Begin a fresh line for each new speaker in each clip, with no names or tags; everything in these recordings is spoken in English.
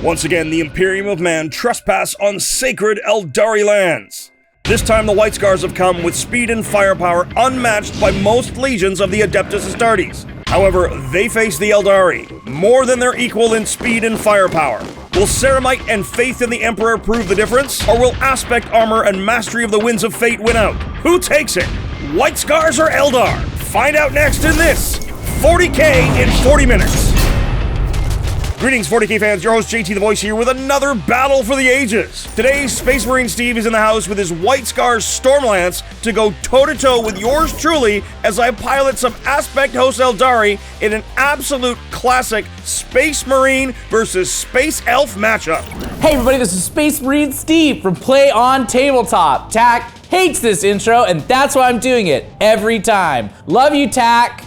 Once again, the Imperium of Man trespass on sacred Aeldari lands. This time the White Scars have come with speed and firepower unmatched by most legions of the Adeptus Astartes. However, they face the Aeldari, more than their equal in speed and firepower. Will Ceramite and faith in the Emperor prove the difference, or will aspect armor and mastery of the winds of fate win out? Who takes it? White Scars or Eldar? Find out next in this 40K in 40 minutes. Greetings 40K fans, your host JT the Voice here with another battle for the ages. Today, Space Marine Steve is in the house with his White Scars Stormlance to go toe-to-toe with yours truly as I pilot some Aspect Host Eldari in an absolute classic Space Marine versus Space Elf matchup.
Hey everybody, this is Space Marine Steve from Play on Tabletop. Tack hates this intro, and that's why I'm doing it every time. Love you, Tack.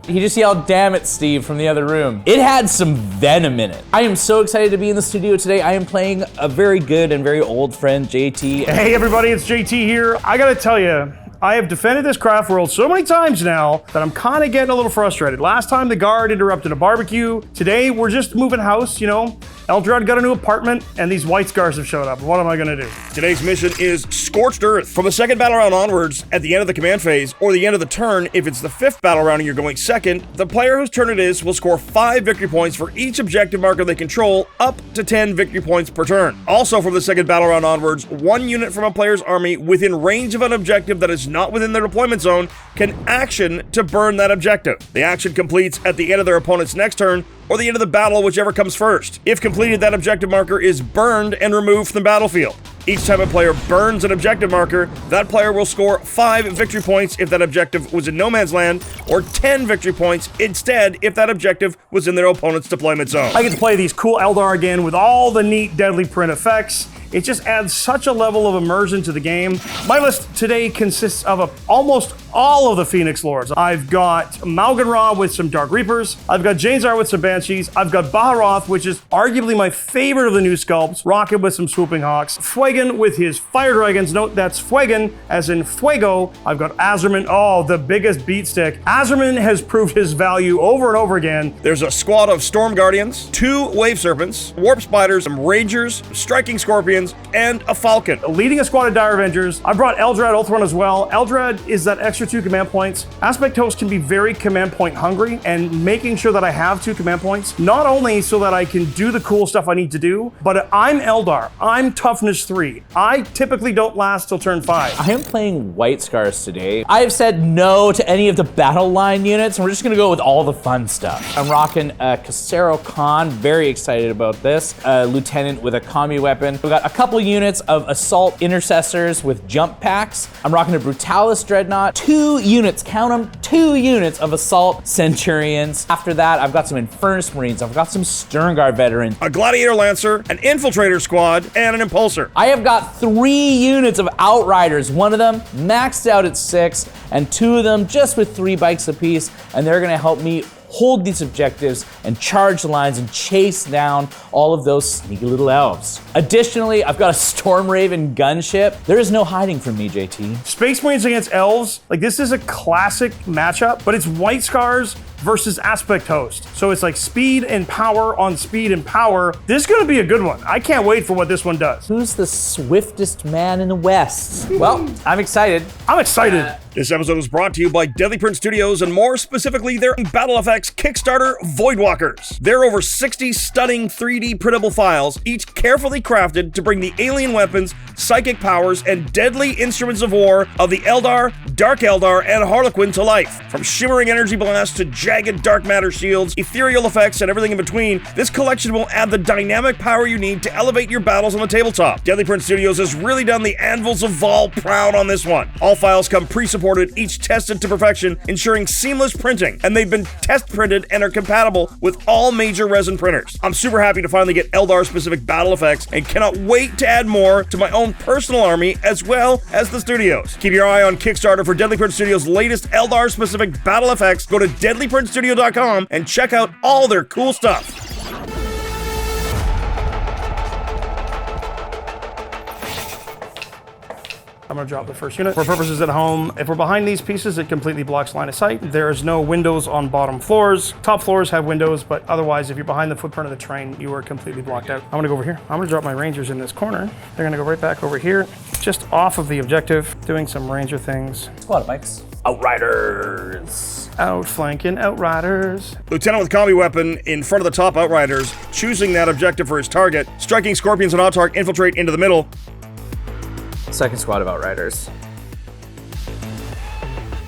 He just yelled, "Damn it, Steve," from the other room. It had some venom in it. I am so excited to be in the studio today. I am playing a very good and very old friend, JT.
Hey everybody, it's JT here. I gotta tell you, I have defended this craft world so many times now that I'm kind of getting a little frustrated. Last time the guard interrupted a barbecue. Today we're just moving house, you know. Eldrad got a new apartment, and these White Scars have showed up. What am I gonna do?
Today's mission is Scorched Earth. From the second battle round onwards, at the end of the command phase, or the end of the turn, if it's the fifth battle round and you're going second, the player whose turn it is will score 5 victory points for each objective marker they control, up to 10 victory points per turn. Also from the second battle round onwards, 1 unit from a player's army within range of an objective that is not within their deployment zone can action to burn that objective. The action completes at the end of their opponent's next turn, or the end of the battle, whichever comes first. If completed, that objective marker is burned and removed from the battlefield. Each time a player burns an objective marker, that player will score 5 victory points if that objective was in no man's land, or 10 victory points instead if that objective was in their opponent's deployment zone.
I get to play these cool Eldar again with all the neat deadly print effects. It just adds such a level of immersion to the game. My list today consists of almost all of the Phoenix Lords. I've got Maugan Ra with some Dark Reapers. I've got Jain Zar with some Banshees. I've got Baharroth, which is arguably my favorite of the new sculpts. Rocket with some Swooping Hawks. Fuegan with his Fire Dragons. Note that's Fuegan, as in Fuego. I've got Asurmen. Oh, the biggest beat stick. Asurmen has proved his value over and over again.
There's a squad of Storm Guardians, 2 Wave Serpents, Warp Spiders, some Rangers, Striking Scorpions, and a Falcon.
Leading a squad of Dire Avengers. I brought Eldrad Ulthran as well. Eldrad is that extra 2 command points. Aspect Host can be very command point hungry, and making sure that I have 2 command points, not only so that I can do the cool stuff I need to do, but I'm Eldar. I'm toughness 3. I typically don't last till turn 5.
I am playing White Scars today. I have said no to any of the battle line units, and we're just gonna go with all the fun stuff. I'm rocking a Casero Khan, very excited about this. A Lieutenant with a commie weapon. We've got a couple units of Assault Intercessors with jump packs. I'm rocking a Brutalis Dreadnought. 2 units, count them, 2 units of Assault Centurions. After that, I've got some Infernus Marines. I've got some Sternguard veterans.
A Gladiator Lancer, an Infiltrator Squad, and an Impulsor.
I have got 3 units of Outriders. 1 of them maxed out at 6, and 2 of them just with 3 bikes apiece, and they're gonna help me hold these objectives and charge the lines and chase down all of those sneaky little elves. Additionally, I've got a Storm Raven gunship. There is no hiding from me, JT.
Space Marines against Elves, like this is a classic matchup, but it's White Scars versus Aspect Host. So it's like speed and power on speed and power. This is gonna be a good one. I can't wait for what this one does.
Who's the swiftest man in the West? Well, I'm excited.
I'm excited.
This episode was brought to you by Deadly Print Studios, and more specifically their BattleFx Kickstarter Voidwalkers. There are over 60 stunning 3D printable files, each carefully crafted to bring the alien weapons, psychic powers, and deadly instruments of war of the Eldar, Dark Eldar, and Harlequin to life. From shimmering energy blasts to jagged dark matter shields, ethereal effects, and everything in between, this collection will add the dynamic power you need to elevate your battles on the tabletop. Deadly Print Studios has really done the Anvils of Vol proud on this one. All files come pre-supported, each tested to perfection, ensuring seamless printing, and they've been test printed and are compatible with all major resin printers. I'm super happy to finally get Eldar-specific BattleFx and cannot wait to add more to my own personal army as well as the studios. Keep your eye on Kickstarter for Deadly Print Studios' latest Eldar-specific BattleFx. Go to deadlyprintstudio.com and check out all their cool stuff.
I'm gonna drop the first unit. For purposes at home, if we're behind these pieces, it completely blocks line of sight. There's no windows on bottom floors. Top floors have windows, but otherwise, if you're behind the footprint of the terrain, you are completely blocked out. I'm gonna go over here. I'm gonna drop my rangers in this corner. They're gonna go right back over here, just off of the objective, doing some ranger things.
Squad bikes. Outriders.
Outflanking Outriders.
Lieutenant with combi weapon in front of the top Outriders, choosing that objective for his target. Striking Scorpions and Autarch infiltrate into the middle.
Second squad of Outriders.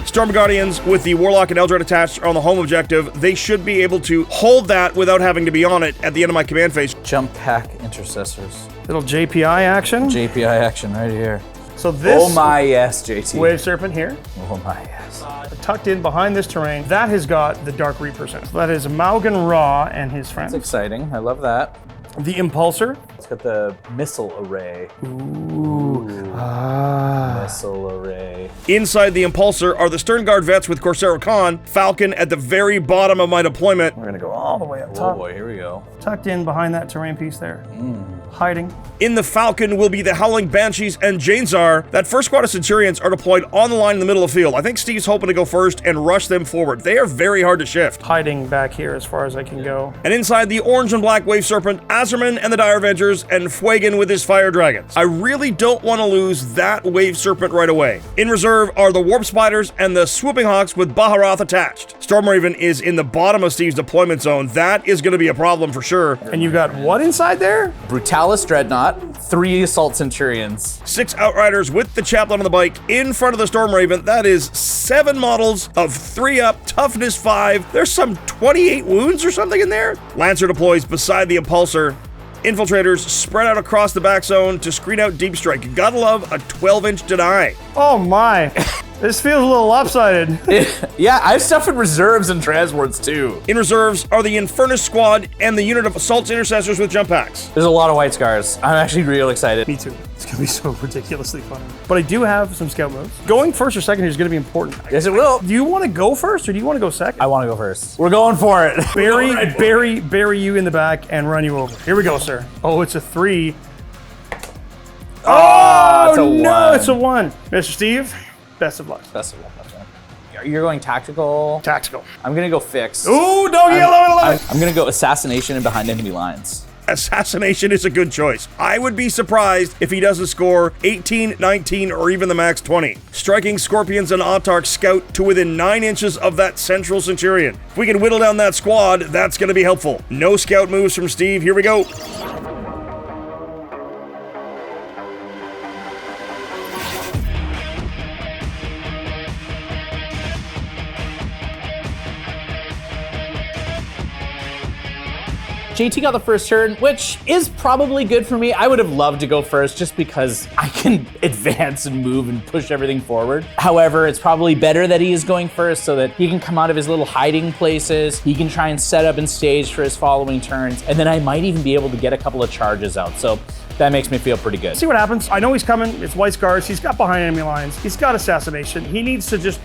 Storm Guardians with the Warlock and Eldrad attached are on the home objective. They should be able to hold that without having to be on it at the end of my command phase.
Jump pack intercessors.
Little JPI action.
JPI action right here.
So this
Oh my yes, JT.
Wave Serpent here,
Oh my yes.
tucked in behind this terrain, that has got the Dark Reapers in it. So that is Maugan Ra and his friends.
It's exciting. I love that.
The Impulsor.
It's got the missile array. Missile array.
Inside the Impulsor are the Stern Guard vets with Corsaro Khan, Falcon at the very bottom of my deployment.
We're gonna go all the way up
Oh
top.
boy, here we go.
Tucked in behind that terrain piece there. Hiding.
In the Falcon will be the Howling Banshees and Jain Zar. That first squad of Centurions are deployed on the line in the middle of the field. I think Steve's hoping to go first and rush them forward. They are very hard to shift.
Hiding back here as far as I can go.
And inside the Orange and Black Wave Serpent, Asurmen and the Dire Avengers, and Fuegan with his Fire Dragons. I really don't want to lose that Wave Serpent right away. In reserve are the Warp Spiders and the Swooping Hawks with Baharroth attached. Stormraven is in the bottom of Steve's deployment zone. That is going to be a problem for sure.
And you got what inside there?
Brutalis Dreadnought, 3 Assault Centurions.
6 Outriders with the Chaplain on the bike in front of the Stormraven. That is 7 models of 3 up, toughness 5. There's some 28 wounds or something in there. Lancer deploys beside the Impulsor. Infiltrators spread out across the back zone to screen out Deep Strike. Gotta love a 12-inch deny.
Oh my. This feels a little lopsided.
Yeah, I have stuff in reserves and transports too.
In reserves are the Infernus squad and the unit of Assault Intercessors with jump packs.
There's a lot of white scars. I'm actually real excited.
Me too. It's gonna be so ridiculously fun. But I do have some scout moves. Going first or second here is gonna be important.
Yes, it will.
Do you want to go first or do you want to go second?
I want to go first. We're going for it.
Bury you in the back and run you over. Here we go, sir. Oh, it's a 3.
Oh, it's a
no,
1.
it's a 1. Mr. Steve, best of luck.
Best of luck, my friend. You're going tactical.
Tactical.
I'm gonna go fix.
Ooh, doggy, I love it.
I'm gonna go assassination and behind enemy lines.
Assassination is a good choice. I would be surprised if he doesn't score 18, 19, or even the max 20. Striking Scorpions and Autarch scout to within 9 inches of that central Centurion. If we can whittle down that squad, that's going to be helpful. No scout moves from Steve. Here we go.
JT got the first turn, which is probably good for me. I would have loved to go first just because I can advance and move and push everything forward. However, it's probably better that he is going first so that he can come out of his little hiding places. He can try and set up and stage for his following turns. And then I might even be able to get a couple of charges out. So that makes me feel pretty good.
See what happens. I know he's coming. It's white scars. He's got behind enemy lines. He's got assassination. He needs to just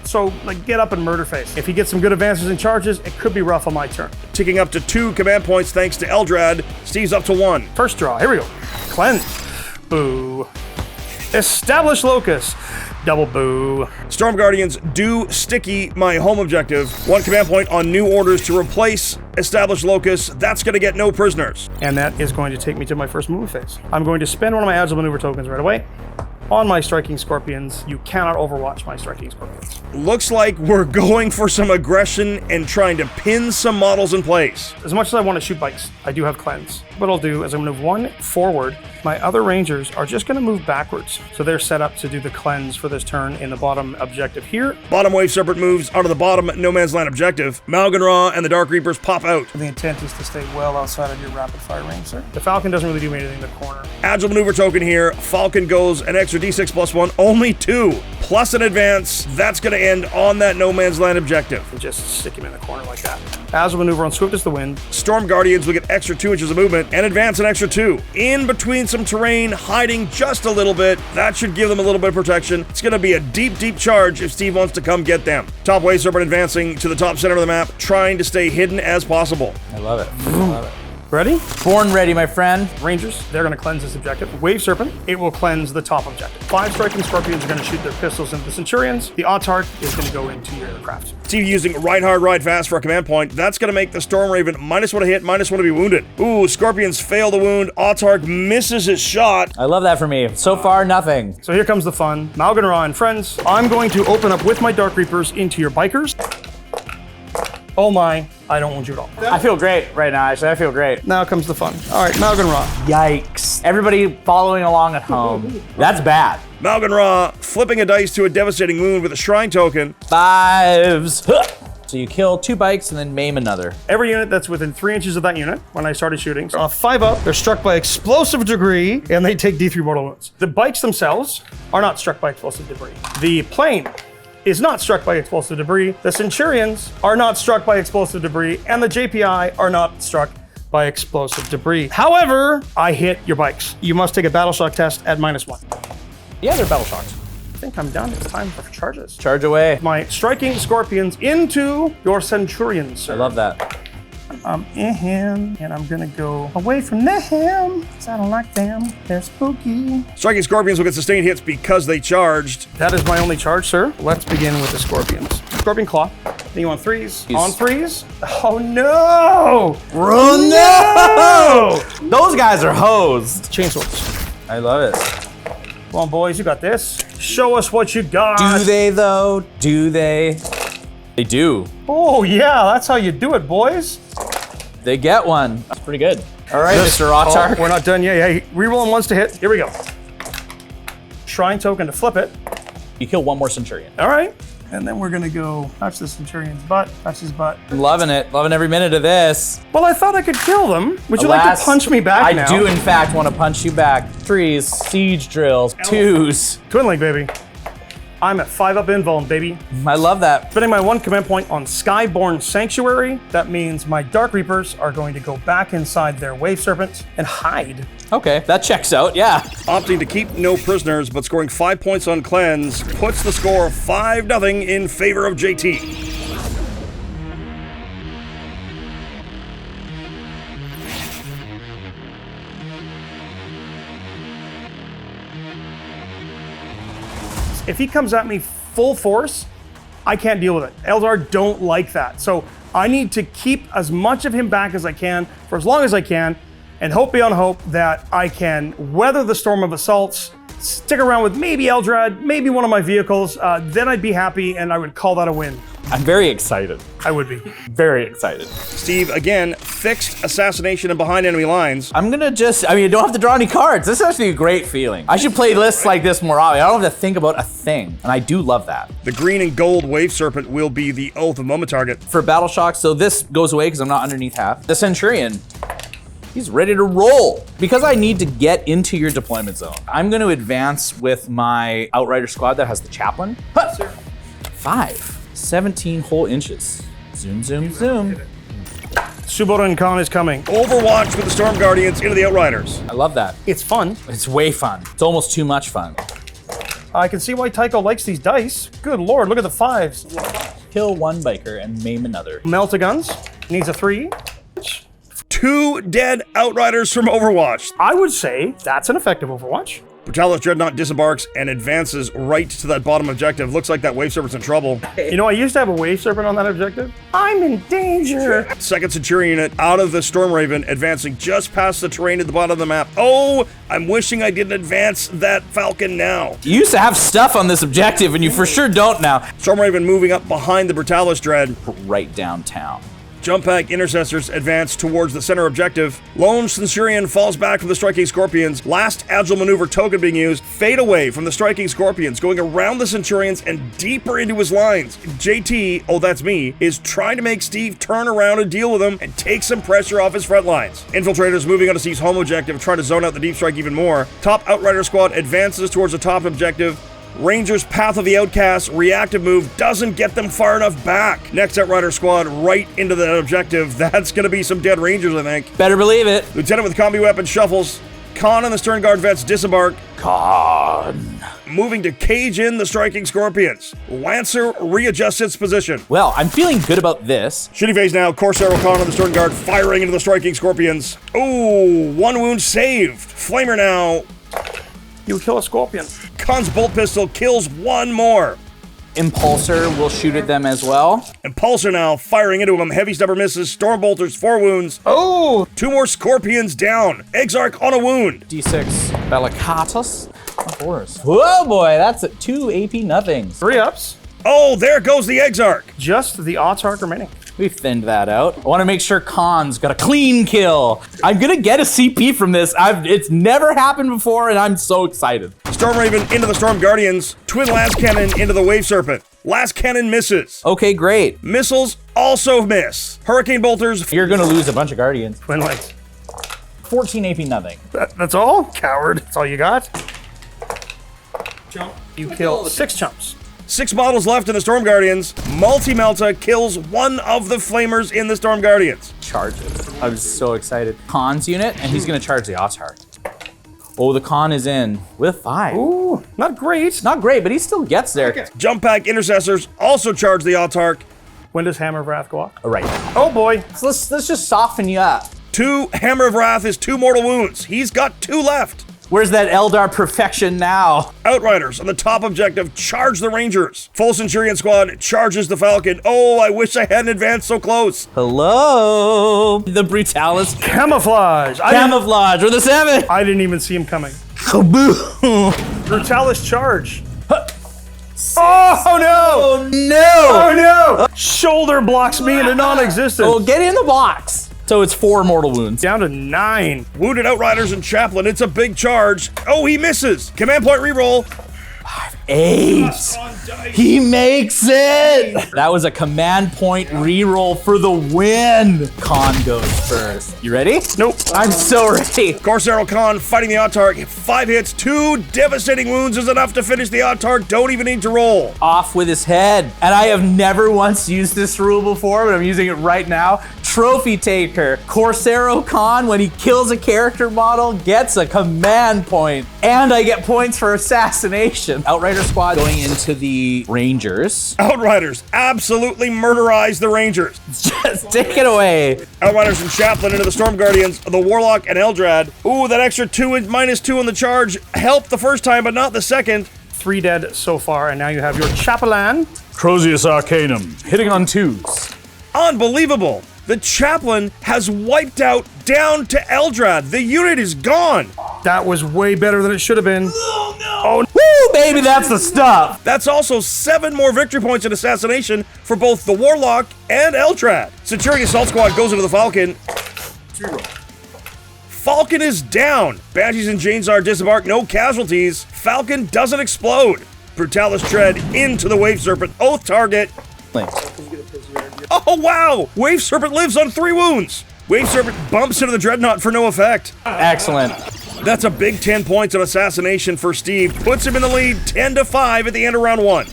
get up and murder face. If he gets some good advances and charges, it could be rough on my turn.
Ticking up to 2 command points thanks to Eldrad. Steve's up to 1.
First draw. Here we go. Cleanse. Boo. Establish locus. Double boo.
Storm Guardians do sticky my home objective. 1 command point on new orders to replace Establish Locus. That's going to get no prisoners.
And that is going to take me to my first move phase. I'm going to spend one of my agile maneuver tokens right away on my Striking Scorpions. You cannot overwatch my Striking Scorpions.
Looks like we're going for some aggression and trying to pin some models in place.
As much as I want to shoot bikes, I do have cleanse. What I'll do is I'm going to move 1 forward. My other rangers are just going to move backwards. So they're set up to do the cleanse for this turn in the bottom objective here.
Bottom Wave Serpent moves onto the bottom no man's land objective. Maugan Ra and the Dark Reapers pop out.
The intent is to stay well outside of your rapid fire range, sir. The Falcon doesn't really do anything in the corner.
Agile maneuver token here. Falcon goes an extra d6 plus 1, only 2, plus an advance. That's going to end on that no man's land objective.
And just stick him in the corner like that. Agile maneuver on Swift as the Wind.
Storm Guardians will get extra 2 inches of movement and advance an extra 2. In between some terrain, hiding just a little bit. That should give them a little bit of protection. It's going to be a deep, deep charge if Steve wants to come get them. Top Wave Serpent advancing to the top center of the map, trying to stay hidden as possible.
I love it. I love it.
Ready?
Born ready, my friend.
Rangers, they're going to cleanse this objective. Wave Serpent, it will cleanse the top objective. 5 striking Scorpions are going to shoot their pistols into the Centurions. The Autarch is going to go into your aircraft.
Steve using Ride Hard, Ride Fast for a command point. That's going to make the Storm Raven -1 to hit, -1 to be wounded. Ooh, Scorpions fail the wound. Autarch misses his shot.
I love that for me. So far, nothing.
So here comes the fun. Maugan Ra and friends, I'm going to open up with my Dark Reapers into your bikers. Oh my, I don't want you at all.
I feel great right now, actually. I feel great.
Now comes the fun. All right, Maugan Ra.
Yikes. Everybody following along at home. That's bad.
Maugan Ra flipping a dice to a devastating wound with a Shrine token.
5s. Huh. So you kill 2 bikes and then maim another.
Every unit that's within 3 inches of that unit when I started shooting, 5 up, they're struck by explosive debris and they take D3 mortal wounds. The bikes themselves are not struck by explosive debris. The plane is not struck by explosive debris. The Centurions are not struck by explosive debris, and the JPI are not struck by explosive debris. However, I hit your bikes. You must take a battle shock test at -1.
Yeah, they're battle shocked.
I think I'm done. It's time for charges.
Charge away.
My striking Scorpions into your Centurions, sir.
I love that.
And I'm gonna go away from them, because I don't like them. They're spooky.
Striking Scorpions will get sustained hits because they charged.
That is my only charge, sir. Let's begin with the Scorpions. Scorpion Claw. Then you want 3s. On 3s. Oh no!
Oh no! Those guys are hosed.
Chainswords.
I love it.
Come on, boys, you got this. Show us what you got.
Do they though? Do they? They do.
Oh yeah, that's how you do it, boys.
They get one. That's pretty good. All right, Mr. Autarch.
Oh, we're not done yet. Hey, rerolling ones to hit. Here we go. Shrine token to flip it.
You kill 1 more Centurion.
All right. And then we're gonna go touch the Centurion's butt, touch his butt.
I'm loving it. Loving every minute of this.
Well, I thought I could kill them. Would you like to punch me back now?
I do, in fact, want to punch you back. 3s, siege drills, 2s.
Twin Link, baby. I'm at 5 up invuln, baby.
I love that.
Spending my 1 command point on Skyborn Sanctuary. That means my Dark Reapers are going to go back inside their Wave Serpent and hide.
Okay, that checks out, yeah.
Opting to keep no prisoners, but scoring 5 points on cleanse puts the score 5-0 in favor of JT.
If he comes at me full force, I can't deal with it. Eldar don't like that. So I need to keep as much of him back as I can for as long as I can, and hope beyond hope that I can weather the storm of assaults, stick around with maybe Eldrad, maybe one of my vehicles, then I'd be happy and I would call that a win.
I'm very excited.
I would be.
Very excited.
Steve, again, fixed assassination and behind enemy lines.
I'm gonna you don't have to draw any cards. This is actually a great feeling. I should play lists like this more often. I don't have to think about a thing, and I do love that.
The green and gold Wave Serpent will be the Oath of Moment target.
For Battle Shock, so this goes away because I'm not underneath half. The Centurion, he's ready to roll. Because I need to get into your deployment zone, I'm gonna advance with my Outrider squad that has the Chaplain. Huh. 5. 17 whole inches. Zoom, zoom, zoom.
Suboran Khan is coming.
Overwatch with the Storm Guardians into the Outriders.
I love that.
It's fun.
It's way fun. It's almost too much fun.
I can see why Tycho likes these dice. Good lord, look at the 5s.
Kill 1 biker and maim another.
Melt-a-Guns needs a 3.
2 dead Outriders from Overwatch.
I would say that's an effective Overwatch.
Brutalis Dreadnought disembarks and advances right to that bottom objective. Looks like that Wave Serpent's in trouble.
You know, I used to have a Wave Serpent on that objective. I'm in danger.
Second Centurion unit out of the Storm Raven, advancing just past the terrain at the bottom of the map. Oh, I'm wishing I didn't advance that Falcon now.
You used to have stuff on this objective, and you for sure don't now.
Storm Raven moving up behind the Brutalis Dread.
Right downtown.
Jump pack intercessors advance towards the center objective. Lone Centurion falls back from the striking Scorpions. Last agile maneuver token being used. Fade away from the striking Scorpions, going around the Centurions and deeper into his lines. JT, oh that's me, is trying to make Steve turn around and deal with him and take some pressure off his front lines. Infiltrators moving onto Steve's home objective, trying to zone out the deep strike even more. Top Outrider squad advances towards the top objective. Rangers Path of the Outcast reactive move doesn't get them far enough back. Next Outrider squad right into that objective. That's going to be some dead Rangers, I think.
Better believe it.
Lieutenant with combi weapon shuffles. Khan and the Stern Guard vets disembark,
Con.
moving to cage in the striking Scorpions. Lancer readjusts its position.
Well, I'm feeling good about this.
Shooting phase now, Corsair Khan and the Stern Guard firing into the striking Scorpions. Ooh, 1 wound saved. Flamer now.
You kill a scorpion.
Khan's bolt pistol kills 1 more.
Impulsor will shoot at them as well.
Impulsor now firing into him. Heavy stubber misses. Storm bolters 4 wounds.
Oh!
2 more Scorpions down. Exarch on a wound.
D6 Bellicatus. Of course. Whoa, boy, that's 2 AP nothings.
3 ups.
Oh, there goes the Exarch.
Just the Autarch remaining.
We thinned that out. I want to make sure Khan's got a clean kill. I'm gonna get a CP from this. It's never happened before, and I'm so excited.
Storm Raven into the Storm Guardians. Twin Last Cannon into the Wave Serpent. Last Cannon misses.
Okay, great.
Missiles also miss. Hurricane bolters.
You're gonna lose a bunch of Guardians.
Twin legs.
14 AP nothing.
That's all? Coward. That's all you got? Jump. You kill 6 chumps.
6 models left in the Storm Guardians. Multi-Melta kills 1 of the Flamers in the Storm Guardians.
Charges. I'm so excited. Khan's unit, and he's gonna charge the Autarch. Oh, the Khan is in with 5.
Ooh, not great.
Not great, but he still gets there.
Okay.
Jump Pack Intercessors also charge the Autarch.
When does Hammer of Wrath go off?
All right.
Oh boy.
So let's just soften you up.
2 Hammer of Wrath is 2 mortal wounds. He's got 2 left.
Where's that Eldar perfection now?
Outriders on the top objective charge the Rangers. Full Centurion Squad charges the Falcon. Oh, I wish I hadn't advanced so close.
Hello? The Brutalis.
Camouflage.
Camouflage with a 7.
I didn't even see him coming.
Kaboom.
Brutalis charge. Oh no!
Oh no!
Oh no! Shoulder blocks me into non-existence.
Oh, get in the box. So it's 4 mortal wounds.
Down to 9.
Wounded Outriders and Chaplain. It's a big charge. Oh, he misses. Command point reroll.
8. He makes it. That was a command point reroll for the win. Khan goes first. You ready?
Nope.
I'm so ready.
Corsair Khan fighting the Autarch. 5 hits, 2 devastating wounds is enough to finish the Autarch. Don't even need to roll.
Off with his head. And I have never once used this rule before, but I'm using it right now. Trophy taker. Corsair Khan, when he kills a character model, gets a command point. And I get points for assassination. Outrider squad going into the Rangers.
Outriders absolutely murderize the Rangers.
Just take it away.
Outriders and Chaplain into the Storm Guardians, the Warlock and Eldrad. Ooh, that extra 2 and -2 on the charge helped the first time, but not the second.
3 dead so far, and now you have your Chaplain.
Crozius Arcanum, hitting on 2s.
Unbelievable. The Chaplain has wiped out down to Eldrad. The unit is gone.
That was way better than it should have been.
Oh no! Woo, baby, that's the stuff.
That's also 7 more victory points in assassination for both the Warlock and Eldrad. Centurion Assault Squad goes into the Falcon. Falcon is down. Banshees and Jain Zar disembark, no casualties. Falcon doesn't explode. Brutalis Tread into the Wave Serpent. Oath target. Oh, wow! Wave Serpent lives on 3 wounds. Wave Serpent bumps into the Dreadnought for no effect.
Excellent.
That's a big 10 points on assassination for Steve. Puts him in the lead 10-5 at the end of round 1.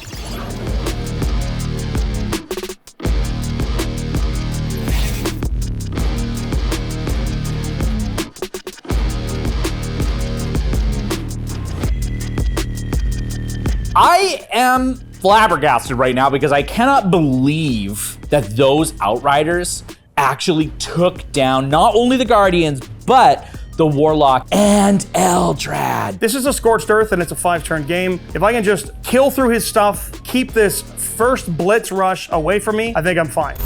I am flabbergasted right now because I cannot believe that those Outriders actually took down not only the Guardians, but the Warlock and Eldrad.
This is a Scorched Earth, and it's a 5-turn game. If I can just kill through his stuff, keep this first Blitz rush away from me, I think I'm fine.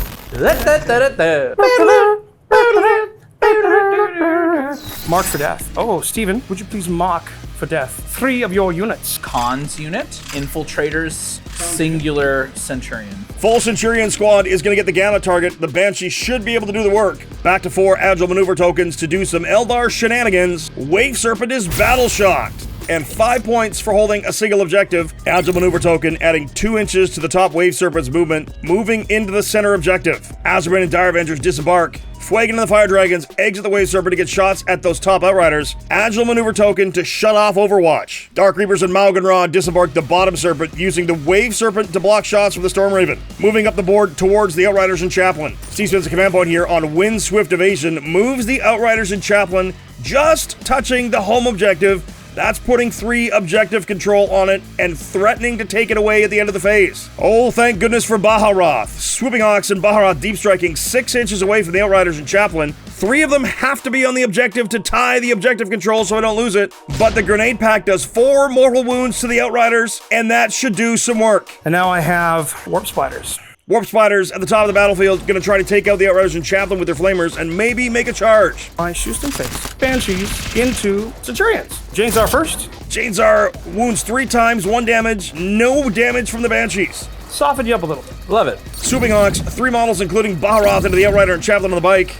Mark for death. Oh, Steven, would you please mark for death 3 of your units?
Khan's unit, Infiltrators, Singular Centurion.
Full Centurion Squad is going to get the Gamma target. The Banshee should be able to do the work. Back to 4 Agile Maneuver tokens to do some Eldar shenanigans. Wave Serpent is battle shocked. And 5 points for holding a single objective. Agile Maneuver token adding 2 inches to the top Wave Serpent's movement, moving into the center objective. Asurmen and Dire Avengers disembark. Fuegan and the Fire Dragons exit the Wave Serpent to get shots at those top Outriders. Agile Maneuver token to shut off Overwatch. Dark Reapers and Maugan Ra disembark the bottom Serpent using the Wave Serpent to block shots from the Storm Raven. Moving up the board towards the Outriders and Chaplain. Steve spends a command point here on Wind Swift Evasion, moves the Outriders and Chaplain just touching the home objective. That's putting 3 objective control on it and threatening to take it away at the end of the phase. Oh, thank goodness for Baharroth. Swooping Hawks and Baharroth deep striking 6 inches away from the Outriders and Chaplain. 3 of them have to be on the objective to tie the objective control so I don't lose it. But the grenade pack does 4 mortal wounds to the Outriders, and that should do some work.
And now I have Warp Spiders.
Warp Spiders at the top of the battlefield, gonna try to take out the Outriders and Chaplain with their flamers and maybe make a charge.
I shoot them face. Banshees into Centurions. Jain Zar first.
Jain Zar wounds 3 times, 1 damage, no damage from the Banshees.
Soften you up a little bit.
Love it.
Swooping Hawks, 3 models including Baharroth into the Outrider and Chaplain on the bike.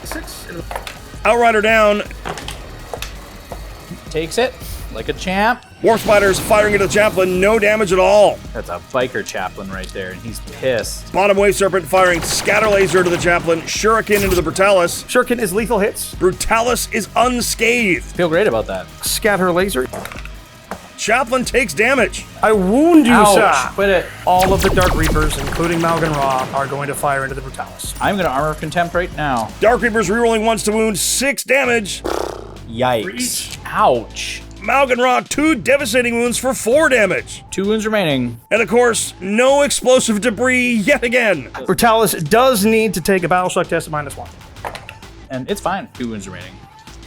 6.
Outrider down.
Takes it like a champ.
Warp Spiders firing into the Chaplain, no damage at all.
That's a biker Chaplain right there, and he's pissed.
Bottom Wave Serpent firing Scatter Laser to the Chaplain, Shuriken into the Brutalis.
Shuriken is lethal hits.
Brutalis is unscathed.
Feel great about that.
Scatter laser.
Chaplain takes damage.
I wound you,
Ouch,
sir.
quit it.
All of the Dark Reapers, including Maugan Ra, are going to fire into the Brutalis.
I'm gonna Armor of Contempt right now.
Dark Reapers rerolling once to wound, 6 damage.
Yikes. Ouch.
Maugan Ra, 2 devastating wounds for 4 damage.
2 wounds remaining.
And of course, no explosive debris yet again.
Brutalis does need to take a battle shock test at -1.
And it's fine. 2 wounds remaining.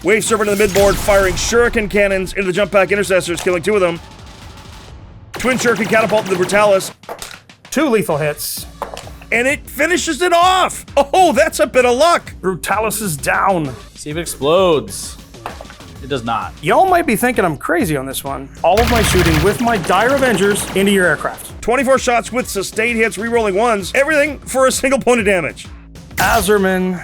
Wave Serpent in the midboard firing Shuriken cannons into the jump pack intercessors, killing 2 of them. Twin Shuriken catapult to the Brutalis.
2 lethal hits.
And it finishes it off. Oh, that's a bit of luck.
Brutalis is down.
See if it explodes. It does not.
Y'all might be thinking I'm crazy on this one. All of my shooting with my Dire Avengers into your aircraft.
24 shots with sustained hits, rerolling 1s. Everything for a single point of damage.
Asurmen.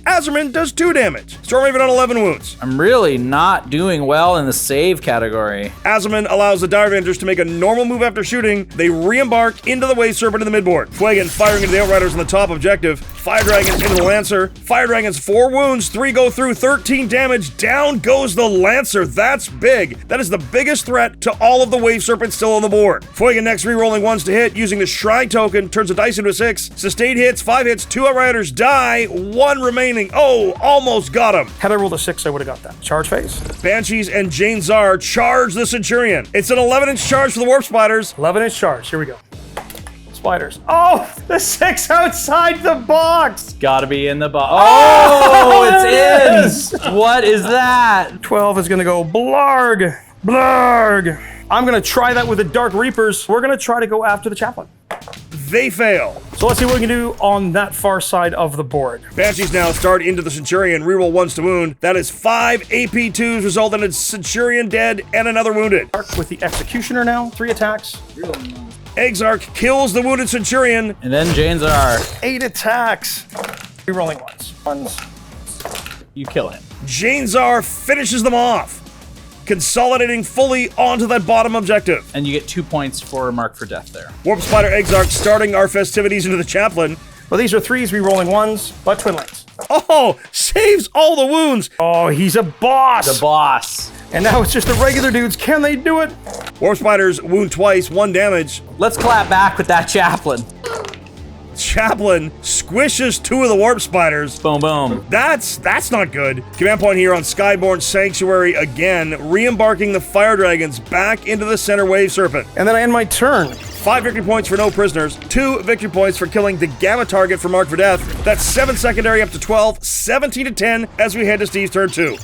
Asurmen does 2 damage. Stormraven on 11 wounds.
I'm really not doing well in the save category.
Asurmen allows the Dire Avengers to make a normal move after shooting. They re-embark into the Wave Serpent in the midboard. Fuegan firing into the Outriders on the top objective. Fire Dragons into the Lancer. Fire Dragons 4 wounds, 3 go through, 13 damage. Down goes the Lancer. That's big. That is the biggest threat to all of the Wave Serpents still on the board. Fuegan next re-rolling 1s to hit using the Shrine token. Turns the dice into a 6. Sustained hits, 5 hits, 2 Outriders die, 1 remaining. Oh, almost got him.
Had I rolled a 6, I would have got that. Charge phase.
Banshees and Jain Zar charge the Centurion. It's an 11-inch charge for the Warp Spiders.
11-inch charge. Here we go. Spiders. Oh, the 6 outside the box.
Gotta be in the box. Oh, it's in. What is that?
12 is going to go blarg. Blarg. I'm going to try that with the Dark Reapers. We're going to try to go after the Chaplain.
They fail.
So let's see what we can do on that far side of the board.
Banshees now start into the Centurion, reroll 1s to wound. That is 5 AP2s, resulting in Centurion dead and another wounded.
With the Executioner now, 3 attacks.
Exarch kills the wounded Centurion.
And then Jain Zar.
8 attacks. Rerolling ones.
You kill him.
Jain Zar finishes them off, consolidating fully onto that bottom objective.
And you get 2 points for Mark for Death there.
Warp Spider Exarch starting our festivities into the Chaplain.
Well, these are 3s, rerolling 1s, but twin lanes.
Oh, saves all the wounds.
Oh, he's a boss.
The boss.
And now it's just the regular dudes. Can they do it?
Warp Spiders wound twice, 1 damage.
Let's clap back with that Chaplain.
Chaplain squishes 2 of the Warp Spiders.
Boom, boom.
That's not good. Command point here on Skyborn Sanctuary again, re-embarking the Fire Dragons back into the center Wave Serpent.
And then I end my turn.
5 victory points for no prisoners, 2 victory points for killing the Gamma target for Mark for Death. That's 7 secondary up to 12, 17 to 10 as we head to Steve's turn 2.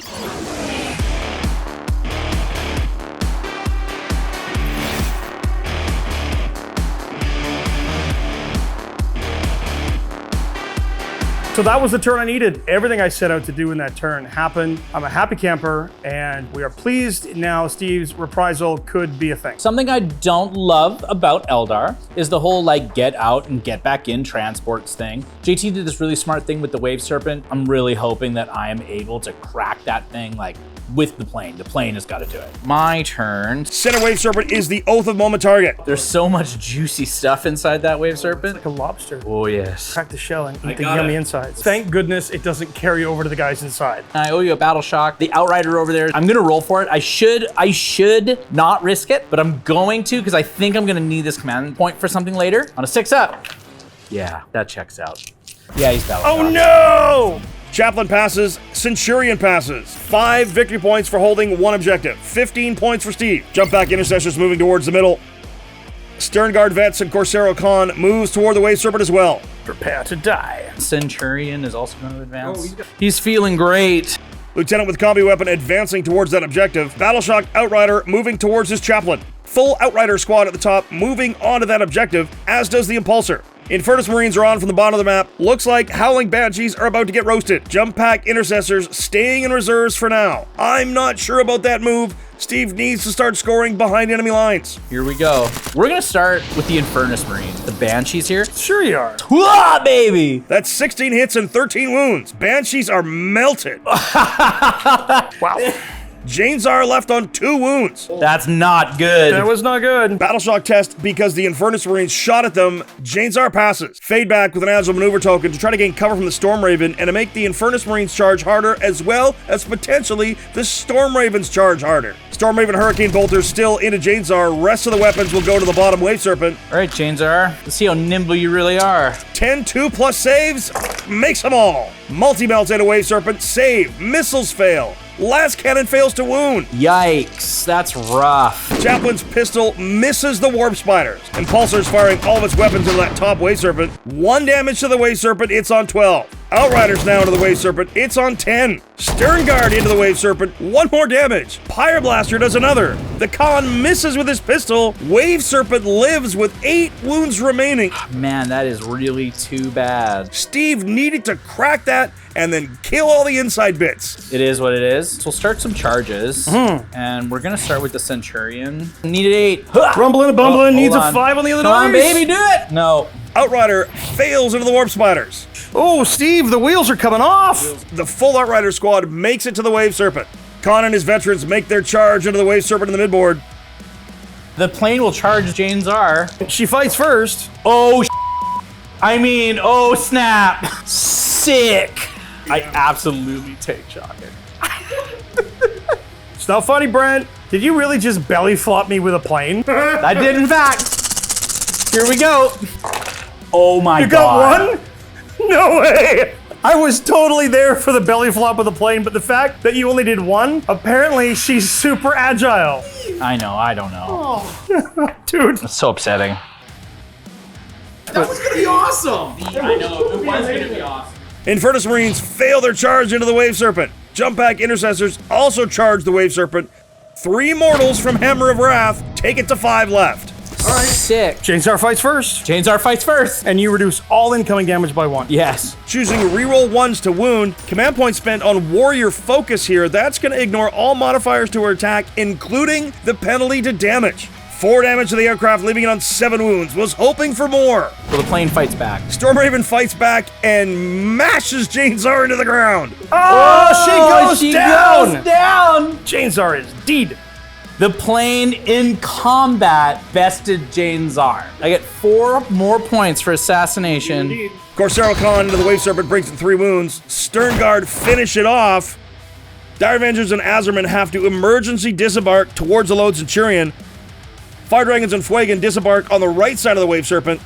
So that was the turn I needed. Everything I set out to do in that turn happened. I'm a happy camper, and we are pleased now Steve's reprisal could be a thing.
Something I don't love about Eldar is the whole like get out and get back in transports thing. JT did this really smart thing with the Wave Serpent. I'm really hoping that I am able to crack that thing like with the plane. The plane has got to do it. My turn.
Center Wave Serpent is the Oath of Moment target.
There's so much juicy stuff inside that Wave Serpent.
Like a lobster.
Oh yes.
Crack the shell and eat the
got
yummy
it.
insides. Thank goodness it doesn't carry over to the guys inside.
I owe you a battle shock. The Outrider over there, I'm gonna roll for it. I should not risk it, but I'm going to because I think I'm gonna need this command point for something later. On a 6-up. Yeah, that checks out. Yeah, he's battle
Oh
shocked.
no!
Chaplain passes, Centurion passes. 5 victory points for holding 1 objective. 15 points for Steve. Jump back Intercessors moving towards the middle. Sternguard Vets and Corsaro Khan moves toward the Wave Serpent as well.
Prepare to die.
Centurion is also going to advance. He's feeling great.
Lieutenant with combi weapon advancing towards that objective. Battleshock Outrider moving towards his Chaplain. Full Outrider squad at the top moving onto that objective, as does the Impulsor. Infernus Marines are on from the bottom of the map. Looks like Howling Banshees are about to get roasted. Jump Pack Intercessors staying in reserves for now. I'm not sure about that move. Steve needs to start scoring behind enemy lines.
Here we go. We're going to start with the Infernus Marines. The Banshees here.
Sure you are.
Hooah, baby!
That's 16 hits and 13 wounds. Banshees are melted.
Wow.
Jain Zar left on 2 wounds.
That's not good.
That was not good.
Battleshock test because the Infernus Marines shot at them. Jain Zar passes. Fade back with an agile maneuver token to try to gain cover from the Storm Raven and to make the Infernus Marines charge harder, as well as potentially the Storm Ravens charge harder. Storm Raven Hurricane Bolter still into Jain Zar. Rest of the weapons will go to the bottom Wave Serpent.
All right, Jain Zar. Let's see how nimble you really are.
10 2+ saves makes them all. Multi-melt into Wave Serpent. Save. Missiles fail. Last cannon fails to wound.
Yikes, that's rough.
Chaplain's pistol misses the Warp Spiders. Impulsor's firing all of its weapons into that top Wave Serpent. 1 damage to the Wave Serpent, it's on 12. Outriders now into the Wave Serpent, it's on 10. Sternguard into the Wave Serpent, 1 more damage. Pyreblaster does another. The Khan misses with his pistol. Wave Serpent lives with 8 wounds remaining.
Man, that is really too bad.
Steve needed to crack that and then kill all the inside bits.
It is what it is. So we'll start some charges. And we're going to start with the Centurion. Needed 8.
Rumbling and bumbling, needs
hold
a
on.
5 on the other
Come on,
dice.
baby, do it! No.
Outrider fails into the Warp Spiders.
Oh, Steve, the wheels are coming off.
The full Outrider squad makes it to the Wave Serpent. Khan and his veterans make their charge into the Wave Serpent in the midboard.
The plane will charge Jain Zar.
She fights first.
Oh, I mean, oh, snap. Sick. I absolutely take shotgun.
It's not funny, Brent. Did you really just belly flop me with a plane?
I did, in fact. Here we go. Oh my
You
God.
got 1? No way. I was totally there for the belly flop of the plane, but the fact that you only did 1, apparently she's super agile.
I know, I don't know.
Dude.
It's so upsetting.
That was gonna be awesome!
I know, it was gonna be awesome.
Infernus Marines fail their charge into the Wave Serpent. Jump Pack Intercessors also charge the Wave Serpent. 3 mortals from Hammer of Wrath take it to 5 left.
All right. Sick.
Jain Zar fights first.
Jain Zar fights first.
And you reduce all incoming damage by 1.
Yes.
Choosing reroll 1s to wound. Command point spent on Warrior Focus here. That's going to ignore all modifiers to her attack, including the penalty to damage. 4 damage to the aircraft, leaving it on 7 wounds. Was hoping for more.
Well, the plane fights back.
Storm Raven fights back and mashes Jain Zar into the ground.
Oh, she goes
down.
Jain Zar is dead.
The plane in combat bested Jain Zar. I get 4 more points for assassination.
Corsaro Khan into the Wave Serpent brings in 3 wounds. Sternguard finish it off. Dire Avengers and Asurmen have to emergency disembark towards the Lone Centurion. Fire Dragons and Fuegan disembark on the right side of the Wave Serpent.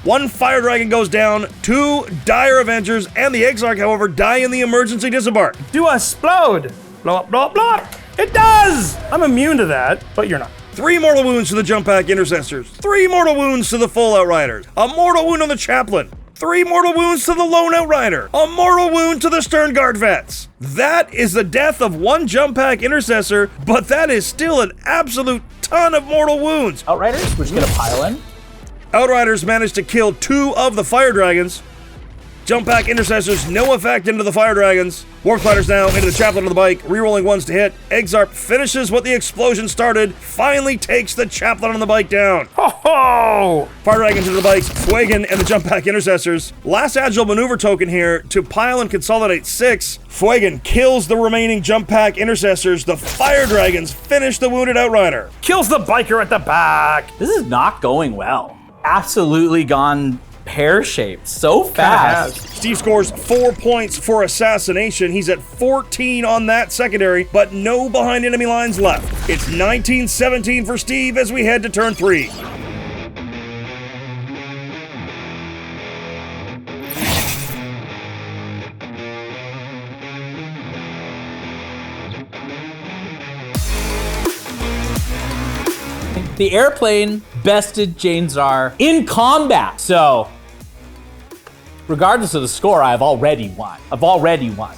1 Fire Dragon goes down, 2 Dire Avengers and the Exarch, however, die in the emergency disembark.
Do a explode. Blow up, blow up, blow up. It does! I'm immune to that, but you're not.
3 mortal wounds to the Jump Pack Intercessors. 3 mortal wounds to the Full Outriders. A mortal wound on the Chaplain. 3 mortal wounds to the Lone Outrider. A mortal wound to the Sternguard Vets. That is the death of 1 Jump Pack Intercessor, but that is still an absolute ton of mortal wounds.
Outriders, we're just gonna pile in.
Outriders managed to kill 2 of the Fire Dragons. Jump Pack Intercessors, no effect into the Fire Dragons. Warp Spiders now into the Chaplain on the bike, rerolling 1s to hit. Exarch finishes what the explosion started, finally takes the Chaplain on the bike down.
Ho ho!
Fire Dragons into the bikes, Fuegan and the Jump Pack Intercessors. Last agile maneuver token here to pile and consolidate 6. Fuegan kills the remaining Jump Pack Intercessors. The Fire Dragons finish the wounded Outrider.
Kills the biker at the back.
This is not going well. Absolutely gone pear-shaped so fast.
Steve scores 4 points for assassination. He's at 14 on that secondary, but no behind enemy lines left. It's 19-17 for Steve as we head to turn 3.
The airplane bested Jain Zar in combat. So, regardless of the score, I've already won.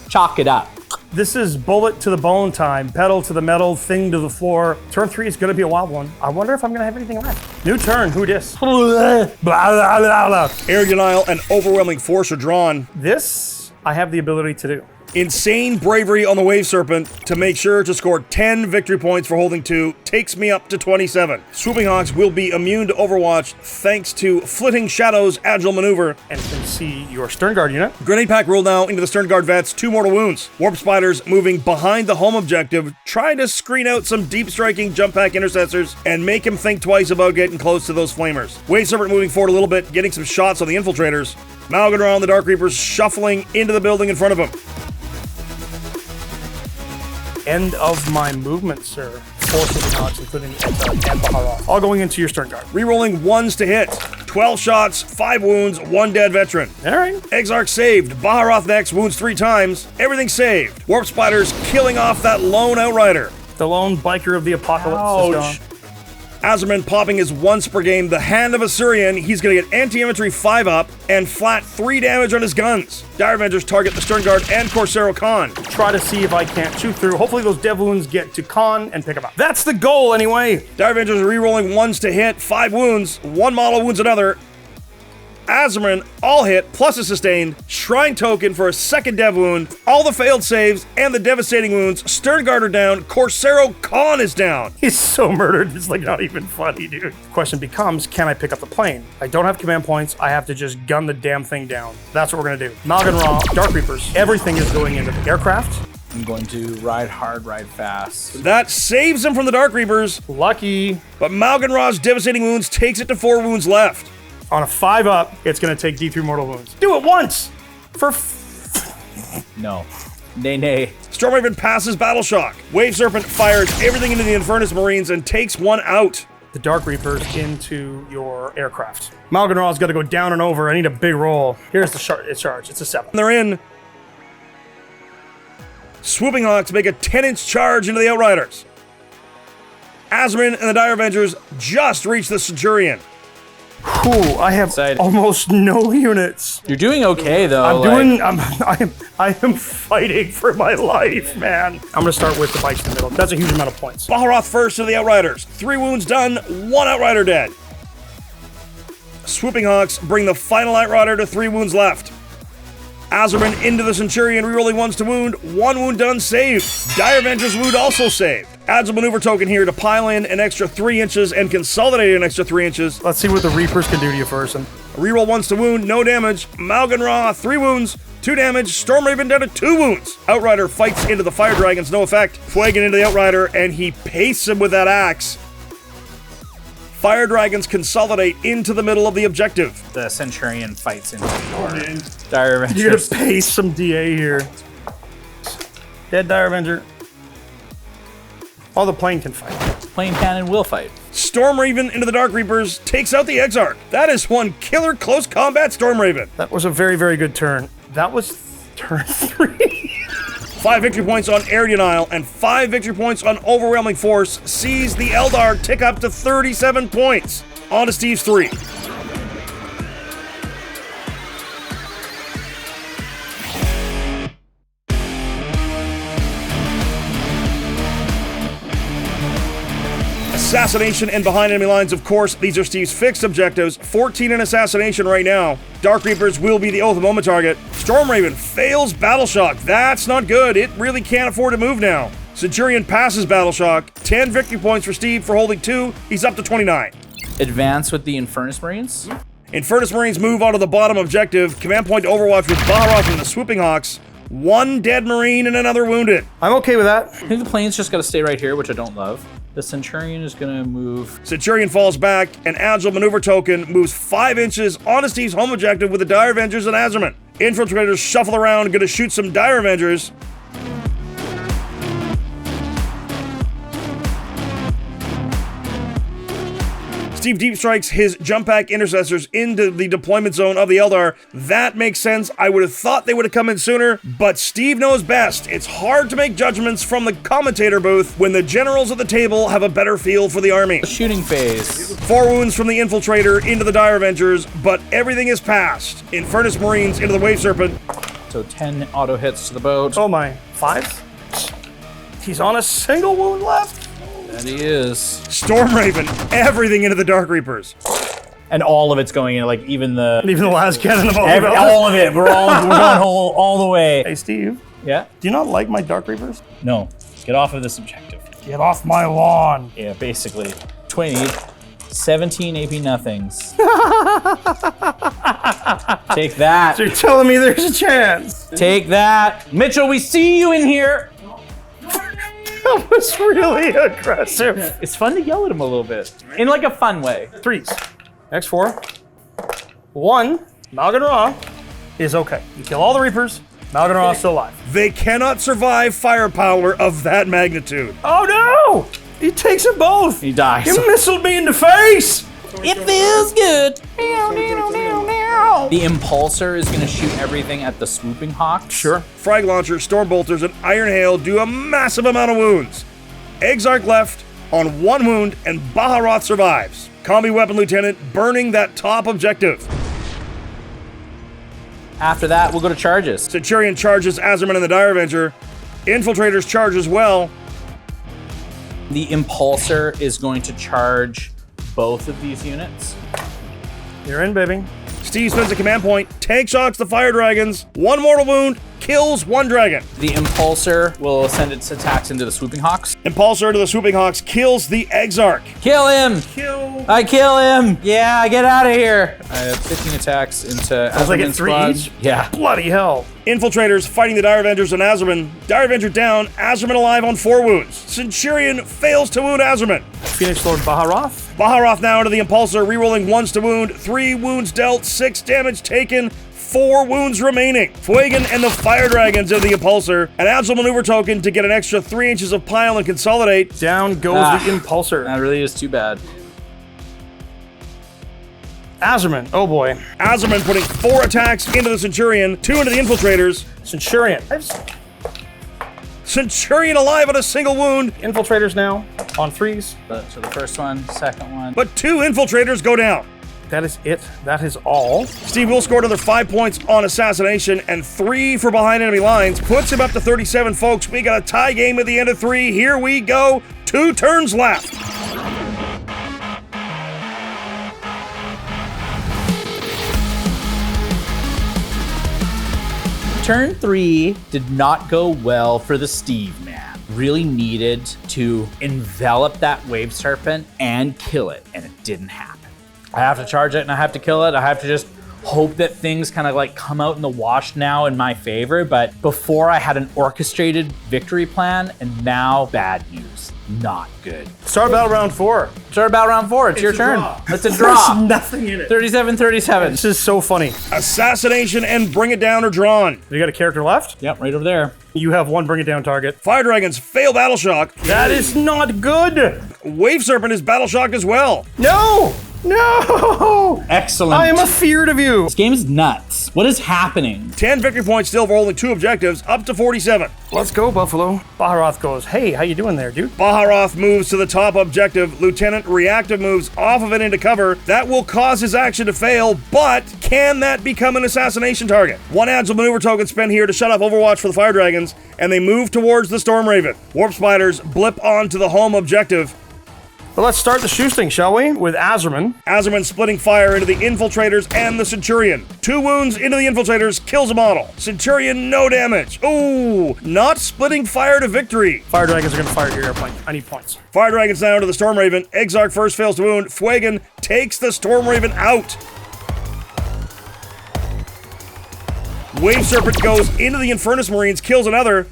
Chalk it up.
This is bullet to the bone time. Pedal to the metal, thing to the floor. Turn 3 is going to be a wild one. I wonder if I'm going to have anything left. New turn. Who dis? Blah, blah, blah, blah.
Air denial and overwhelming force are drawn.
This, I have the ability to do.
Insane bravery on the Wave Serpent to make sure to score 10 victory points for holding 2 takes me up to 27. Swooping Hawks will be immune to Overwatch thanks to Flitting Shadow's agile maneuver.
And you can see your Stern Guard unit.
Grenade pack rolled now into the Stern Guard vets, 2 mortal wounds. Warp Spiders moving behind the home objective, trying to screen out some deep striking jump pack intercessors and make him think twice about getting close to those flamers. Wave Serpent moving forward a little bit, getting some shots on the infiltrators. Maugan Ra and the Dark Reapers shuffling into the building in front of him.
End of my movement, sir. 4 Swooping Hawks, including Eldrad and Baharroth. All going into your Stern Guard.
Rerolling 1s to hit. 12 shots, 5 wounds, 1 dead veteran.
All right.
Exarch saved. Baharroth next, wounds 3 times. Everything saved. Warp Spiders killing off that lone Outrider.
The lone biker of the apocalypse is gone.
Asurmen popping his once per game the Hand of Asurian. He's going to get anti-infantry 5 up and flat 3 damage on his guns. Dire Avengers target the Stern Guard and Corsaro Khan.
Try to see if I can't shoot through. Hopefully those dev wounds get to Khan and pick him up. That's the goal anyway.
Dire Avengers are re-rolling 1s to hit, 5 wounds, 1 model wounds another. Asurmen all hit, plus a sustained. Shrine token for a 2nd dev wound. All the failed saves and the devastating wounds. Stern Guard are down. Corsaro Khan is down.
He's so murdered, it's like not even funny, dude. The question becomes, can I pick up the plane? I don't have command points. I have to just gun the damn thing down. That's what we're gonna do. Maugan Ra, Dark Reapers. Everything is going into the aircraft.
I'm going to ride hard, ride fast.
That saves him from the Dark Reapers.
Lucky.
But Maugan Ra's devastating wounds takes it to 4 wounds left.
On a 5 up, it's gonna take D3 mortal wounds. Do it once!
No. Nay.
Stormraven passes Battle Shock. Wave Serpent fires everything into the Infernus Marines and takes 1 out.
The Dark Reapers into your aircraft. Maugan Ra's gotta go down and over. I need a big roll. Here's the charge. It's a 7.
They're in. Swooping Hawks make a 10-inch charge into the Outriders. Asurmen and the Dire Avengers just reach the Centurion.
Whew, I have almost no units.
You're doing okay though.
I am fighting for my life, man. I'm gonna start with the bites in the middle. That's a huge amount of points.
Baharroth first to the Outriders. 3 wounds done, 1 Outrider dead. Swooping Hawks bring the final Outrider to 3 wounds left. Asurmen into the Centurion, rerolling 1s to wound, 1 wound done, saved. Dire Avengers wound also saved. Adds a maneuver token here to pile in an extra 3 inches and consolidate an extra 3 inches.
Let's see what the Reapers can do to you first.
Reroll 1s to wound, no damage. Maugan Ra, 3 wounds, 2 damage. Stormraven down to 2 wounds. Outrider fights into the Fire Dragons, no effect. Fuegan into the Outrider, and he pastes him with that axe. Fire Dragons consolidate into the middle of the objective.
The Centurion fights into your Dire Avengers.
You're gonna paste some DA here. Dead Dire Avenger. Oh, the plane can fight.
Plane cannon will fight.
Stormraven into the Dark Reapers takes out the Exarch. That is 1 killer close combat Stormraven.
That was a very, very good turn. That was turn 3.
5 victory points on Air Denial and 5 victory points on Overwhelming Force sees the Eldar tick up to 37 points. On to Steve's 3. Assassination and behind enemy lines, of course. These are Steve's fixed objectives. 14 in assassination right now. Dark Reapers will be the Oath of Moment target. Stormraven fails Battle Shock. That's not good. It really can't afford to move now. Centurion passes Battle Shock. 10 victory points for Steve for holding 2. He's up to 29.
Advance with the Infernus Marines.
Infernus Marines move onto the bottom objective. Command point to Overwatch with Baharroth and the Swooping Hawks. 1 dead Marine and another wounded.
I'm okay with that.
I think the plane's just got to stay right here, which I don't love. The Centurion is going to move.
Centurion falls back. An agile maneuver token moves 5 inches onto Steve's home objective with the Dire Avengers and Asurmen. Infiltrators shuffle around, going to shoot some Dire Avengers. Steve deep strikes his jump pack intercessors into the deployment zone of the Eldar. That makes sense. I would have thought they would have come in sooner, but Steve knows best. It's hard to make judgments from the commentator booth when the generals at the table have a better feel for the army.
Shooting phase.
4 wounds from the Infiltrator into the Dire Avengers, but everything is passed. Infernus Marines into the Wave Serpent.
So 10 auto hits to the boat.
Oh my, 5? He's on a single wound left.
And he is.
Storm Raven, everything into the Dark Reapers.
And all of it's going in, like even the
last cannon of
all of it. We're going all the way.
Hey Steve,
Yeah?
do you not like my Dark Reapers?
No. Get off of this objective.
Get off my lawn.
Yeah, basically. 20, 17 AP nothings. Take that.
So you're telling me there's a chance?
Take that. Mitchell, we see you in here.
That was really aggressive.
It's fun to yell at him a little bit. In like a fun way.
3s. X4. 1. Maugan Ra is okay. You kill all the Reapers. Maugan Ra is still alive.
They cannot survive firepower of that magnitude.
Oh no! He takes them both.
He dies.
You missiled me in the face.
It feels good. The Impulsor is going to shoot everything at the Swooping Hawks.
Sure.
Frag Launcher, Storm Bolters, and Iron Hail do a massive amount of wounds. Exarch left on 1 wound, and Baharroth survives. Combi Weapon Lieutenant burning that top objective.
After that, we'll go to charges.
Centurion charges Asurmen and the Dire Avenger. Infiltrators charge as well.
The Impulsor is going to charge both of these units.
You're in, baby.
Steve spends a command point, tank shocks the Fire Dragons, 1 mortal wound, kills 1 dragon.
The Impulsor will send its attacks into the Swooping Hawks.
Impulsor to the Swooping Hawks kills the Exarch.
Kill him!
Kill.
I kill him! Yeah, get out of here! I have 15 attacks into
I was like at
Asurmen's
3
squad.
each?
Yeah.
Bloody hell.
Infiltrators fighting the Dire Avengers and Asurmen. Dire Avenger down, Asurmen alive on 4 wounds. Centurion fails to wound Asurmen.
Phoenix Lord Baharroth.
Baharroth now into the Impulsor, rerolling 1s to wound, 3 wounds dealt, 6 damage taken, 4 wounds remaining. Fuegan and the Fire Dragons into the Impulsor. An agile maneuver token to get an extra 3 inches of pile and consolidate.
Down goes the Impulsor.
That really is too bad.
Asurmen. Oh boy.
Asurmen putting 4 attacks into the Centurion, 2 into the Infiltrators.
Centurion.
Centurion alive on a single wound,
Infiltrators now on 3s.
So the first one, second one.
but 2 Infiltrators go down.
That is it. That is all.
Steve will score another 5 points on Assassination and 3 for behind enemy lines. Puts him up to 37, folks. We got a tie game at the end of 3. Here we go. 2 turns left.
Turn 3 did not go well for the Steve man. Really needed to envelop that Wave Serpent and kill it, and it didn't happen. I have to charge it and I have to kill it. I have to just hope that things kind of like come out in the wash now in my favor. But before I had an orchestrated victory plan, and now bad news. Not good.
Start battle round 4.
Start about round 4. It's your
a
turn.
draw.
It's a draw.
There's nothing in it.
37-37.
This is so funny.
Assassination and Bring It Down are drawn.
You got a character left?
Yep, right over there.
You have 1 bring it down target.
Fire Dragons fail Battle Shock.
That is not good.
Wave Serpent is Battle Shocked as well.
No. No.
Excellent.
I am afeard of you.
This game is nuts. What is happening?
10 victory points still for only 2 objectives, up to 47.
Let's go, Buffalo. Baharroth goes, hey, how you doing there, dude?
Baharroth moves to the top objective. Lieutenant Reactive moves off of it into cover. That will cause his action to fail, but can that become an assassination target? 1 agile maneuver token spent here to shut off Overwatch for the Fire Dragons, and they move towards the Storm Raven. Warp Spiders blip onto the home objective.
But let's start the shoosting, shall we? With Asurmen.
Asurmen splitting fire into the Infiltrators and the Centurion. 2 wounds into the Infiltrators, kills a model. Centurion, no damage. Ooh, not splitting fire to victory.
Fire Dragons are going to fire your airplane. I need points.
Fire Dragons down to the Storm Raven. Exarch first fails to wound. Fuegan takes the Storm Raven out. Wave Serpent goes into the Infernus Marines, kills another.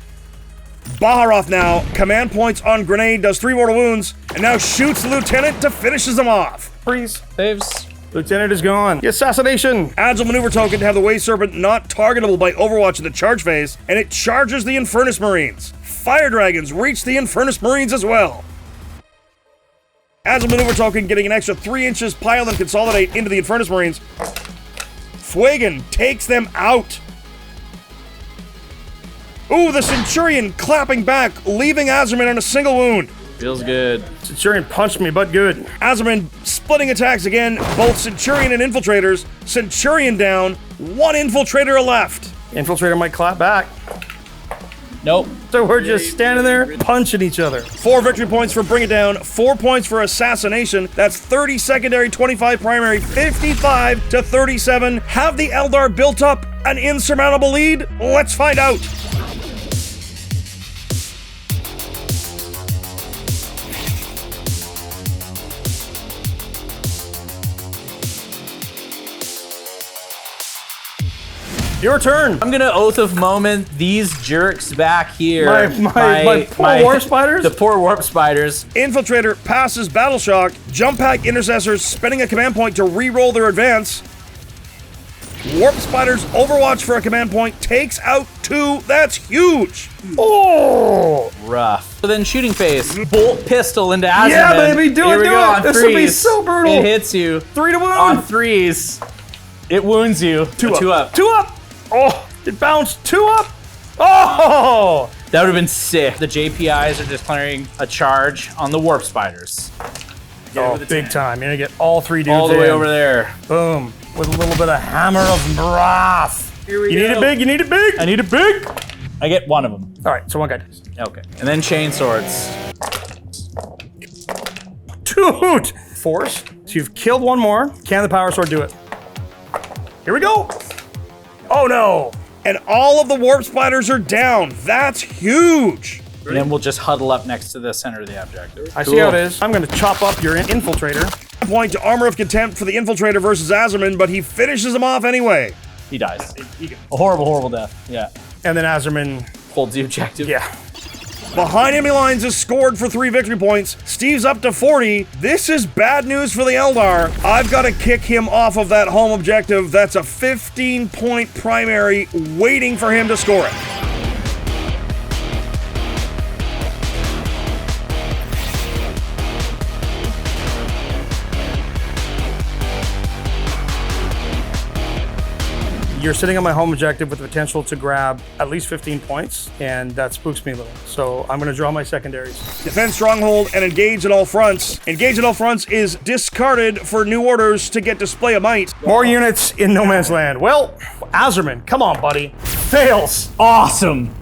Baharroth now, command points on Grenade, does 3 mortal wounds, and now shoots the Lieutenant to finishes them off.
Freeze.
Saves.
Lieutenant is gone. The assassination.
Agile maneuver token to have the Wave Serpent not targetable by Overwatch in the charge phase, and it charges the Infernus Marines. Fire Dragons reach the Infernus Marines as well. As a maneuver token, getting an extra 3 inches pile and consolidate into the Infernus Marines. Fuegan takes them out. Ooh, the Centurion clapping back, leaving Asurmen on a single wound.
Feels good.
Centurion punched me, but good.
Asurmen splitting attacks again, both Centurion and Infiltrators. Centurion down, 1 Infiltrator left.
Infiltrator might clap back.
Nope.
So we're just standing there punching each other.
4 victory points for Bring It Down, 4 points for Assassination. That's 30 secondary, 25 primary, 55 to 37. Have the Eldar built up an insurmountable lead? Let's find out.
Your turn.
I'm gonna Oath of Moment these jerks back here.
My poor warp spiders?
The poor warp spiders.
Infiltrator passes Battle Shock. Jump Pack Intercessors spending a command point to re-roll their advance. Warp Spiders Overwatch for a command point. Takes out 2. That's huge.
Oh!
Rough. So then Shooting Phase. Bolt Pistol into Asurmen.
Yeah, baby, do
Here
it,
we
do
go,
it.
on
This
threes.
will be so brutal.
It hits you.
3 to wound.
On 3s. It wounds you. 2 up.
2 up. Oh, it bounced. 2 up. Oh!
That would have been sick. The JPIs are declaring a charge on the Warp Spiders.
Oh, big time. You're gonna get all 3 dudes
All the way
in.
over there.
Boom. With a little bit of Hammer of Wrath.
Here we
You need it big. You need it big.
I need a big. I get 1 of them.
All right, so 1 guy dies.
Okay. And then Chain Swords.
Dude! Force. So you've killed 1 more. Can the Power Sword do it? Here we go. Oh no.
And all of the Warp Spiders are down. That's huge.
And then we'll just huddle up next to the center of the objective.
I see how it is. I'm gonna chop up your Infiltrator.
Point to Armor of Contempt for the Infiltrator versus Asurmen, but he finishes him off anyway.
He dies. A horrible, horrible death. Yeah.
And then Asurmen,
Holds the objective.
yeah.
Behind enemy lines is scored for 3 victory points. Steve's up to 40. This is bad news for the Eldar. I've got to kick him off of that home objective. That's a 15-point primary waiting for him to score it.
You're sitting on my home objective with the potential to grab at least 15 points, and that spooks me a little. So I'm gonna draw my secondaries.
Defend Stronghold and engage at all fronts. Engage at all fronts is discarded for new orders to get Display of Might.
More units in no man's land. Well, Asurmen, come on, buddy. Fails.
Awesome.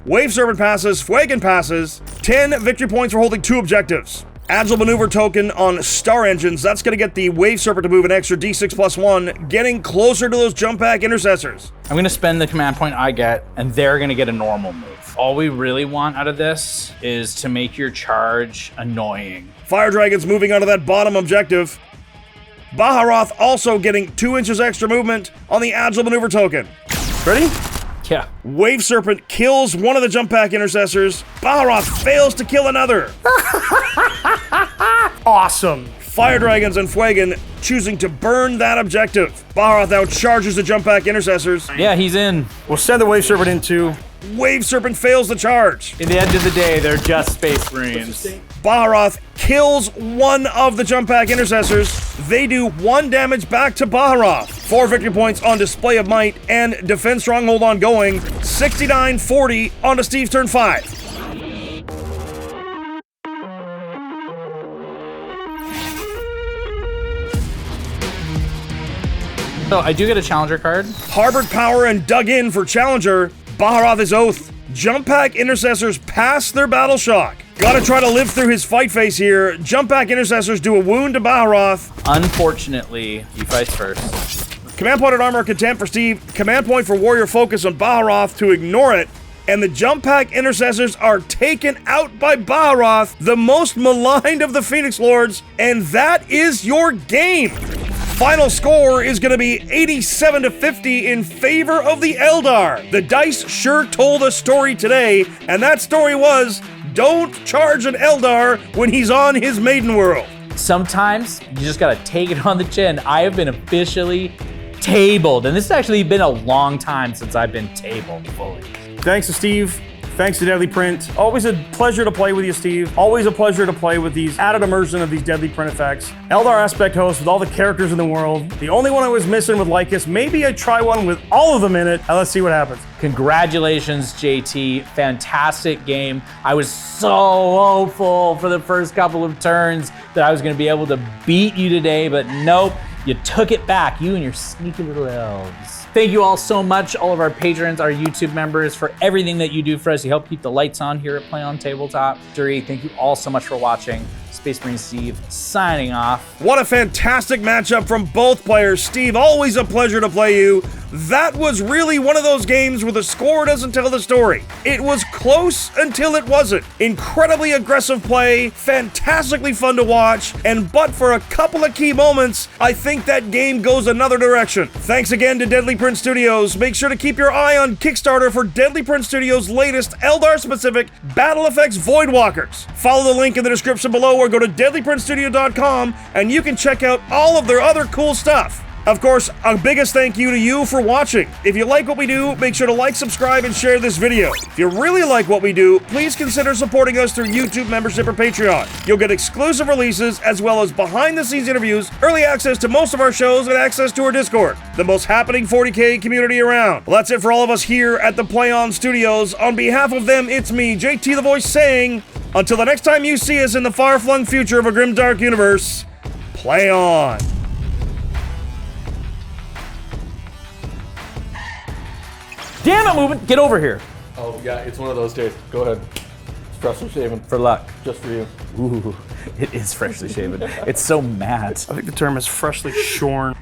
Wave Serpent passes, Fuegan passes. 10 victory points for holding 2 objectives. Agile Maneuver token on Star Engines. That's going to get the Wave Serpent to move an extra D6 plus 1, getting closer to those Jump Pack Intercessors.
I'm going to spend the command point I get, and they're going to get a normal move. All we really want out of this is to make your charge annoying.
Fire Dragons moving onto that bottom objective. Baharroth also getting 2 inches extra movement on the Agile Maneuver token.
Ready?
Yeah.
Wave Serpent kills one of the Jump Pack Intercessors. Baharroth fails to kill another.
Awesome.
Fire Dragons and Fuegan choosing to burn that objective. Baharroth now charges the Jump Pack Intercessors.
Yeah, he's in.
We'll send the Wave Serpent into.
Wave Serpent fails the charge.
In the end of the day, they're just Space Marines.
Baharroth kills one of the Jump Pack Intercessors. They do 1 damage back to Baharroth. 4 victory points on Display of Might and Defend Stronghold ongoing. 69-40 on to Steve's turn 5.
So I do get a Challenger card.
Harbored Power and dug in for Challenger. Baharroth is Oath. Jump Pack Intercessors pass their Battle Shock. Gotta try to live through his fight phase here. Jump Pack Intercessors do a wound to Baharroth.
Unfortunately, he fights first.
Command point at Armor of Contempt for Steve. Command point for Warrior Focus on Baharroth to ignore it. And the Jump Pack Intercessors are taken out by Baharroth, the most maligned of the Phoenix Lords. And that is your game. Final score is going to be 87-50 in favor of the Eldar. The dice sure told a story today, and that story was, don't charge an Eldar when he's on his maiden world.
Sometimes you just gotta take it on the chin. I have been officially tabled, and this has actually been a long time since I've been tabled fully.
Thanks to Steve Thanks to Deadly Print. Always a pleasure to play with you, Steve. Always a pleasure to play with these added immersion of these Deadly Print effects. Eldar Aspect Host with all the characters in the world. The only one I was missing with Lycus. Maybe I try one with all of them in it, and let's see what happens.
Congratulations, JT. Fantastic game. I was so hopeful for the first couple of turns that I was going to be able to beat you today, but nope. You took it back, you and your sneaky little elves. Thank you all so much, all of our patrons, our YouTube members, for everything that you do for us. You help keep the lights on here at Play on Tabletop. Thank you all so much for watching. Space Marine Steve signing off.
What a fantastic matchup from both players. Steve, always a pleasure to play you. That was really one of those games where the score doesn't tell the story. It was close until it wasn't. Incredibly aggressive play, fantastically fun to watch, and but for a couple of key moments, I think that game goes another direction. Thanks again to Deadly Print Studios. Make sure to keep your eye on Kickstarter for Deadly Print Studios' latest Eldar-specific BattleFx Voidwalkers. Follow the link in the description below or go to deadlyprintstudio.com and you can check out all of their other cool stuff. Of course, a biggest thank you to you for watching. If you like what we do, make sure to like, subscribe, and share this video. If you really like what we do, please consider supporting us through YouTube membership or Patreon. You'll get exclusive releases as well as behind-the-scenes interviews, early access to most of our shows, and access to our Discord, the most happening 40K community around. Well, that's it for all of us here at the Play On Studios. On behalf of them, it's me, JT the Voice, saying, until the next time you see us in the far-flung future of a grim dark universe, play on.
Damn it, Movement! Get over here.
Oh, yeah, it's one of those days. Go ahead. It's freshly shaven.
For luck.
Just for you.
Ooh, it is freshly shaven. It's so matte.
I think the term is freshly shorn.